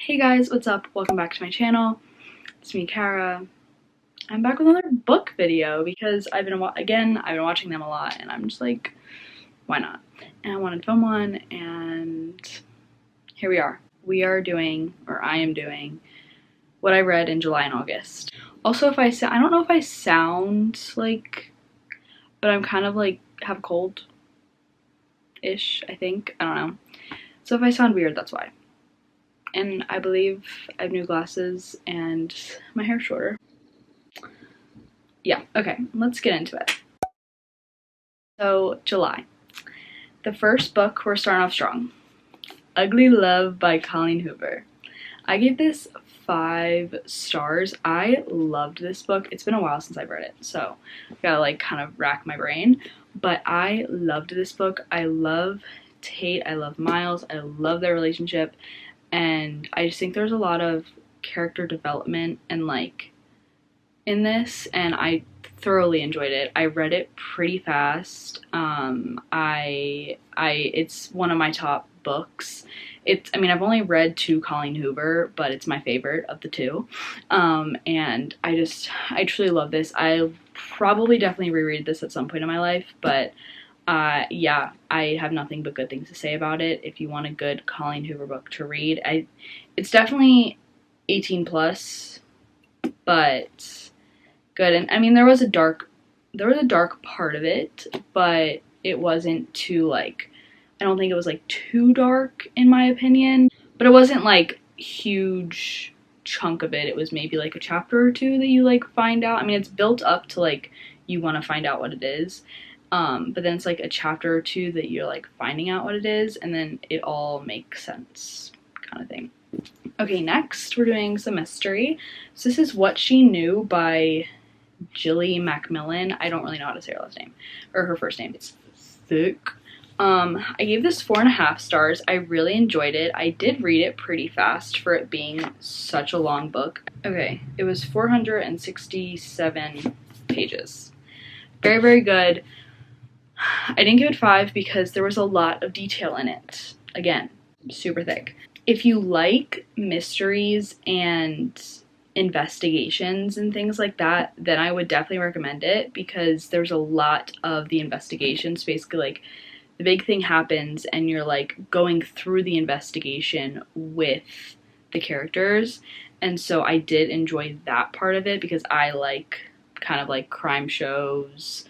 Hey guys, what's up? Welcome back to my channel. It's me, Kara. I'm back with another book video because I've been watching them a lot and I'm just like, why not? And I wanted to film one and here we are. I am doing what I read in July and August. Also, I don't know if I sound like, but I'm kind of like have a cold-ish, I think. I don't know. So if I sound weird, that's why. And I believe I have new glasses and my hair's shorter. Yeah, okay, let's get into it. So, July. The first book, we're starting off strong. Ugly Love by Colleen Hoover. I gave this 5 stars. I loved this book. It's been a while since I've read it, so I gotta like kind of rack my brain. But I loved this book. I love Tate, I love Miles, I love their relationship. And I just think there's a lot of character development and like in this, and I thoroughly enjoyed it. I read it pretty fast. It's one of my top books. I've only read 2 Colleen Hoover, but it's my favorite of the 2. And I truly love this. I'll probably definitely reread this at some point in my life, but yeah, I have nothing but good things to say about it. If you want a good Colleen Hoover book to read, it's definitely 18 plus, but good. And I mean, there was a dark part of it, but it wasn't too like, I don't think it was like too dark in my opinion, but it wasn't like huge chunk of it. It was maybe like a chapter or 2 that you like find out. I mean, it's built up to like you want to find out what it is. But then it's like a chapter or 2 that you're like finding out what it is, and then it all makes sense kind of thing. Okay, next we're doing some mystery. So this is What She Knew by Gilly Macmillan. I don't really know how to say her last name, or her first name. It's thick. I gave this 4.5 stars. I really enjoyed it. I did read it pretty fast for it being such a long book. Okay, it was 467 pages. Very, very good. I didn't give it 5 because there was a lot of detail in it. Again, super thick. If you like mysteries and investigations and things like that, then I would definitely recommend it because there's a lot of the investigations. Basically, like, the big thing happens and you're like going through the investigation with the characters. And so I did enjoy that part of it because I like kind of like crime shows,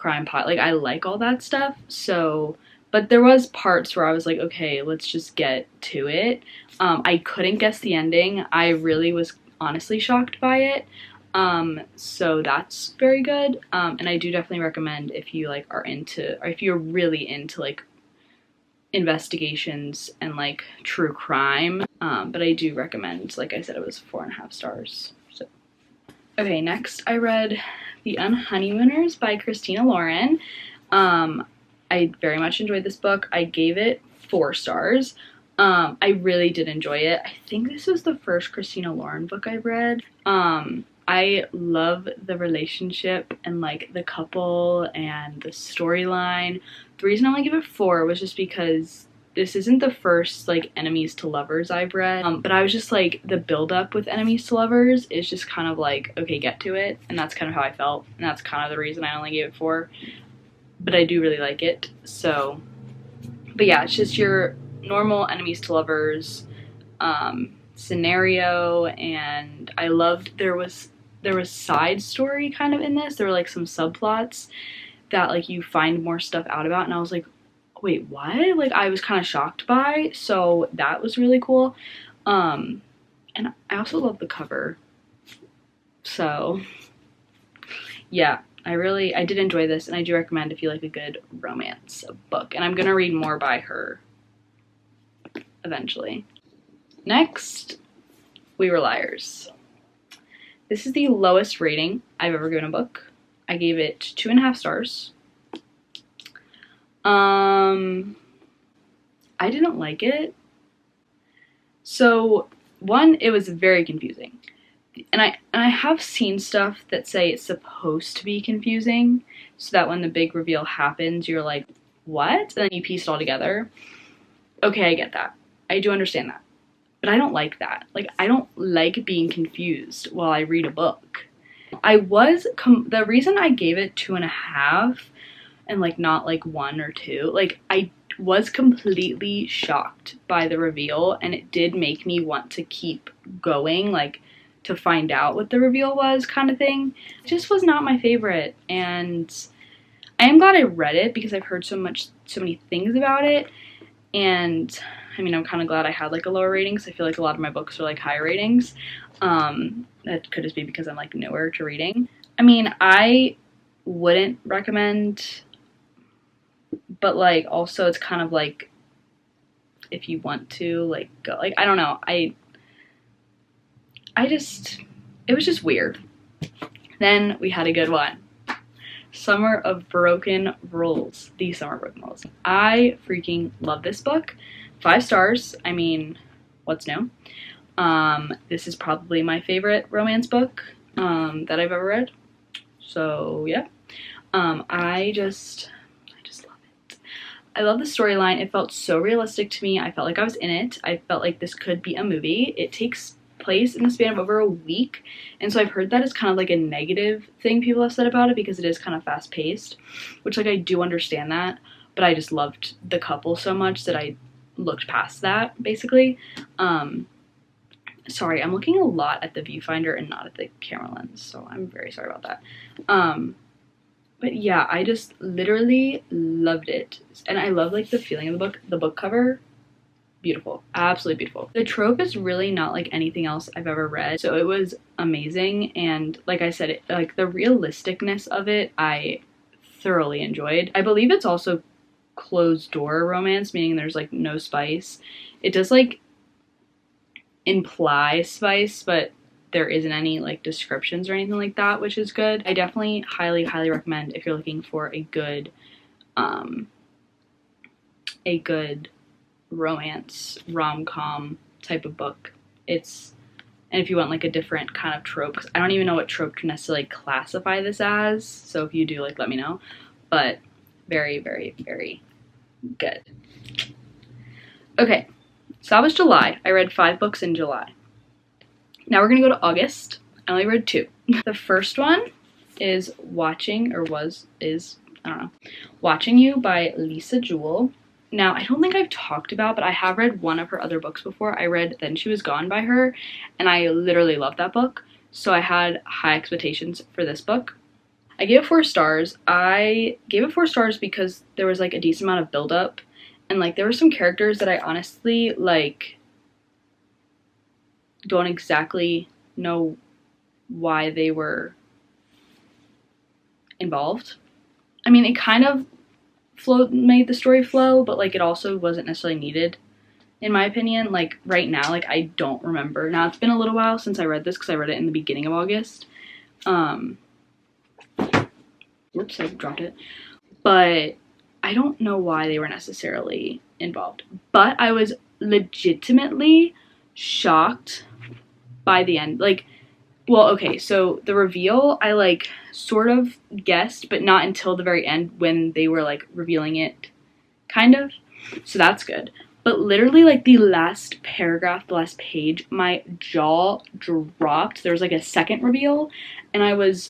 like I like all that stuff. So, but there was parts where I was like, okay, let's just get to it. I couldn't guess the ending. I really was honestly shocked by it. So that's very good. And I do definitely recommend if you like are into, or if you're really into like investigations and like true crime. But I do recommend, like I said, it was 4.5 stars. So, okay, next I read The Unhoneymooners by Christina Lauren. I very much enjoyed this book. I gave it 4 stars. I really did enjoy it. I think this was the first Christina Lauren book I read. I love the relationship and like the couple and the storyline. The reason I only give it 4 was just because this isn't the first like enemies to lovers I've read, but I was just like, the build up with enemies to lovers is just kind of like, okay, get to it, and that's kind of how I felt, and that's kind of the reason I only gave it 4. But I do really like it. So, but yeah, it's just your normal enemies to lovers scenario, and I loved there was side story kind of in this. There were like some subplots that like you find more stuff out about, and I was like, wait, what? Like, I was kind of shocked by, so that was really cool. And I also love the cover. So yeah, I did enjoy this, and I do recommend if you like a good romance book. And I'm gonna read more by her eventually. Next, We Were Liars. This is the lowest rating I've ever given a book. I gave it 2.5 stars. I didn't like it. So, one, it was very confusing. And I have seen stuff that say it's supposed to be confusing, so that when the big reveal happens, you're like, what? And then you piece it all together. Okay, I get that. I do understand that. But I don't like that. Like, I don't like being confused while I read a book. The reason I gave it 2.5 and like not like 1 or 2, like I was completely shocked by the reveal, and it did make me want to keep going, like to find out what the reveal was, kind of thing. It just was not my favorite, and I am glad I read it because I've heard so many things about it. And I mean, I'm kind of glad I had like a lower rating, because I feel like a lot of my books are like high ratings. That could just be because I'm like newer to reading. I mean, I wouldn't recommend, but like also it's kind of like if you want to like go, like I don't know, it was just weird. Then we had a good one. Summer of Broken Rules. The Summer of Broken Rules. I freaking love this book. 5 stars. I mean, what's new? This is probably my favorite romance book that I've ever read. So yeah. I just love it. I love the storyline. It felt so realistic to me. I felt like I was in it. I felt like this could be a movie. It takes place in the span of over a week, and so I've heard that is kind of like a negative thing people have said about it, because it is kind of fast paced, which like I do understand that, but I just loved the couple so much that I looked past that, basically. Sorry, I'm looking a lot at the viewfinder and not at the camera lens, so I'm very sorry about that. But yeah, I just literally loved it, and I love like the feeling of the book cover. Beautiful, absolutely beautiful. The trope is really not like anything else I've ever read, so it was amazing. And like I said, like the realisticness of it, I thoroughly enjoyed. I believe it's also closed door romance, meaning there's like no spice. It does like imply spice, but there isn't any like descriptions or anything like that, which is good. I definitely highly recommend if you're looking for a good romance rom-com type of book. And if you want like a different kind of trope, because I don't even know what trope to necessarily classify this as, so if you do, like, let me know. But very good. Okay, so that was July. I read 5 books in July. Now we're gonna go to August. I only read 2. The first one is Watching You by Lisa Jewell. Now, I don't think I've talked about, but I have read one of her other books before. I read Then She Was Gone by her, and I literally loved that book, so I had high expectations for this book. I gave it 4 stars. I gave it 4 stars because there was like a decent amount of build-up, and like there were some characters that I honestly like don't exactly know why they were involved. I mean, it kind of made the story flow, but like it also wasn't necessarily needed, in my opinion. Like right now, like I don't remember. Now it's been a little while since I read this, because I read it in the beginning of August. Whoops, I dropped it. But I don't know why they were necessarily involved. But I was legitimately shocked by the end. Like, well, okay, so the reveal, I like sort of guessed, but not until the very end when they were like revealing it, kind of. So that's good. But literally like the last paragraph, the last page, my jaw dropped. There was like a second reveal, and I was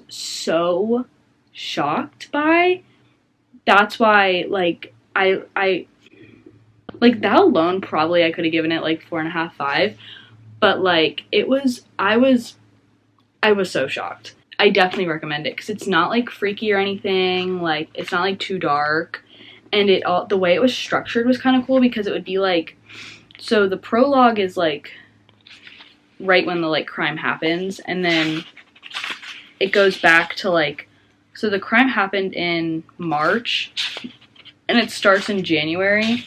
so shocked by. That's why like I like that alone, probably I could have given it like 4.5, 5. But like I was so shocked. I definitely recommend it because it's not like freaky or anything. Like it's not like too dark, and the way it was structured was kind of cool, because it would be like, so the prologue is like right when the like crime happens, and then it goes back to like, so the crime happened in March and it starts in January.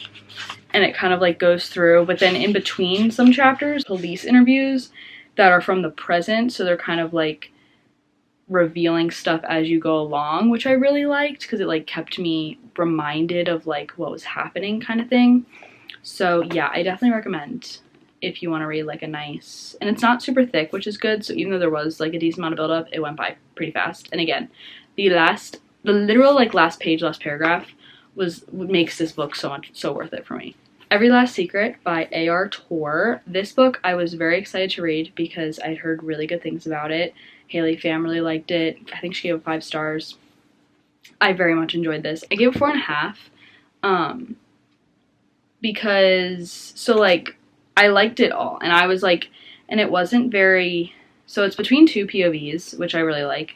And it kind of like goes through, but then in between some chapters, police interviews that are from the present, so they're kind of like revealing stuff as you go along, which I really liked because it like kept me reminded of like what was happening, kind of thing. So yeah, I definitely recommend if you want to read like a nice, and it's not super thick, which is good, so even though there was like a decent amount of build-up, it went by pretty fast. And again, the literal like last page, last paragraph makes this book so worth it for me. Every Last Secret by A.R. Torr. This book I was very excited to read because I'd heard really good things about it. Haley Pham really liked it. I think she gave it 5 stars. I very much enjoyed this. I gave it 4.5 because, so like, I liked it all, and I was like, and it wasn't very, so it's between 2 POVs, which I really like.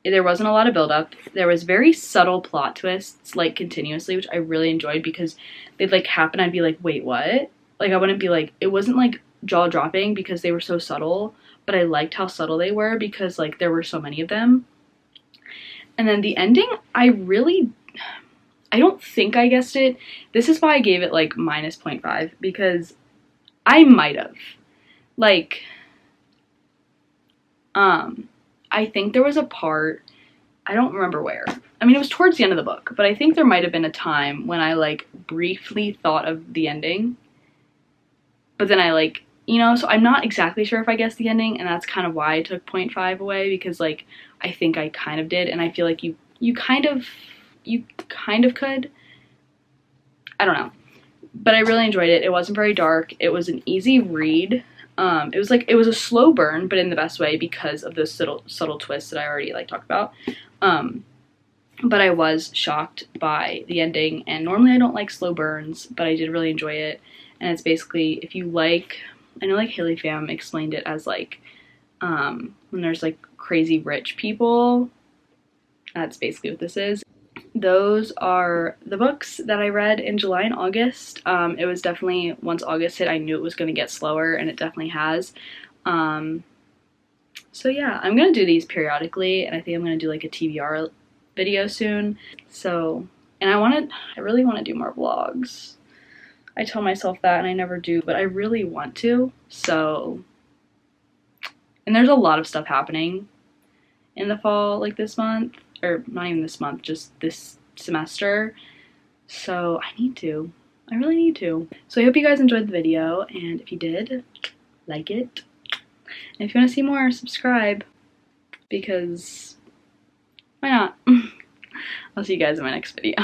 There wasn't a lot of buildup. There was very subtle plot twists, like, continuously, which I really enjoyed because they'd, like, happen. I'd be like, wait, what? Like, I wouldn't be like, it wasn't, like, jaw-dropping because they were so subtle, but I liked how subtle they were because, like, there were so many of them. And then the ending, I don't think I guessed it. This is why I gave it, like, minus 0.5, because I might have. Like, I think there was a part, I don't remember where. I mean, it was towards the end of the book, but I think there might have been a time when I, like, briefly thought of the ending. But then I, like, you know, so I'm not exactly sure if I guessed the ending, and that's kind of why I took 0.5 away, because, like, I think I kind of did, and I feel like you kind of could. I don't know. But I really enjoyed it. It wasn't very dark. It was an easy read. It was a slow burn, but in the best way because of those subtle twists that I already, like, talked about. But I was shocked by the ending, and normally I don't like slow burns, but I did really enjoy it. And it's basically, if you like, I know, like, Haley Pham explained it as, like, when there's, like, crazy rich people, that's basically what this is. Those are the books that I read in July and August. It was definitely, once August hit, I knew it was going to get slower, and it definitely has. So yeah, I'm going to do these periodically, and I think I'm going to do, like, a TBR video soon. So, and I really want to do more vlogs. I tell myself that, and I never do, but I really want to. So, and there's a lot of stuff happening in the fall, like, this month. Or not even this month, just this semester. So I really need to. So I hope you guys enjoyed the video, and if you did, like it. And if you want to see more, subscribe, because why not? I'll see you guys in my next video.